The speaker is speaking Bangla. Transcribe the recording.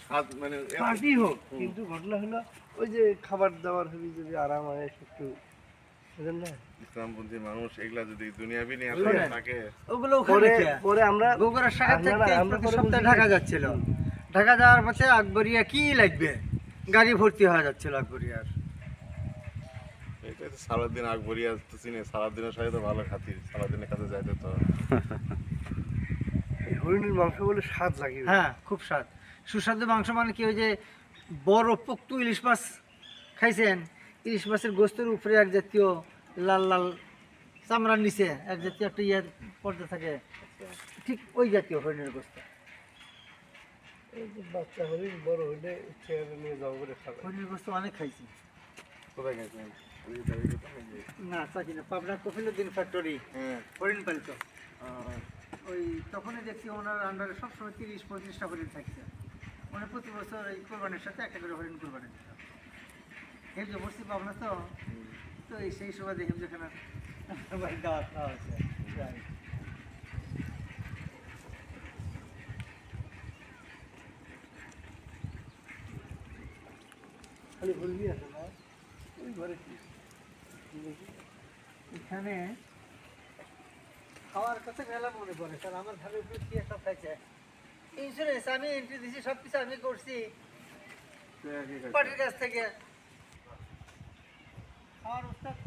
স্বাদ মানে পার্টি হোক, কিন্তু ঘটনা হলো ওই যে খাবার দাবার হবে যদি আরাম হয় একটু, বুঝলেন না? ইসলামপন্থী মানুষ এগুলা যদি দুনিয়াবি নিয়ে বুঝলেন? থাকে ওগুলো পরে ওখানে পরে আমরা বগুড়ার শাখা না, থেকে না, আমরা প্রতি পরে সপ্তাহে বুঝি ঢাকা যাচ্ছিল। ঢাকা যাওয়ার পথে আকবরিয়া কি লাগবে, গাড়ি ভর্তি হয়ে যাচ্ছিল আকবরিয়ার। এটা তো সারাদিন আকবরিয়া তো চিনি, সারাদিনের সাথে তো ভালো খাতি, সারাদিনের কাছে যাইতে তো এই হরিণের মাংস বলে স্বাদ লাগে। হ্যাঁ, খুব স্বাদ, সুস্বাদু মাংস। মানে কি, ওই যে বড় পোক্ত ইলিশ মাছ খাইছেন, ইলিশ মাছের গোস্তের উপরে এক জাতীয় লাল লাল চামড়ার নিচে এক জাতীয় একটা ইয়ে পড়তে থাকে, ঠিক ওই জাতীয় হরিণের গোস্ত। এই যে বাচ্চা হরিণ বড় হইলে চেয়ারে নিয়ে যাবো করে খাবে। হরিণের গোস্ত অনেক খাইছি। কোথায় গেছিলেন? না, চাকি না, পাবনা কফিলুদ্দিন ফ্যাক্টরি হ্যাঁ হরিণ পালিত। ওই তখনই দেখছি ওনার আন্ডারে সবসময় 30-35টা হরিণ থাকছে। মানে প্রতি বছর এই কোরবানির সাথে একটা করে হরিণ কোরবানি দিত। এই যে বসছি পাবনা, তো তো এই সেই সময় দেখি যেখানে দাওয়াত খাওয়া হচ্ছে। খালি হরিণই আছে না, ওই ঘরে কি এখানে খাওয়ার কথা মেলা মনে পড়ে, কারণ আমার ঘরের উপরে কি একটা খাইছে ইন্স্যুরেন্স, আমি এন্ট্রি দিছি, সব কিছু আমি করছি পার্টির কাছ থেকে। খাওয়ার উস্তাদ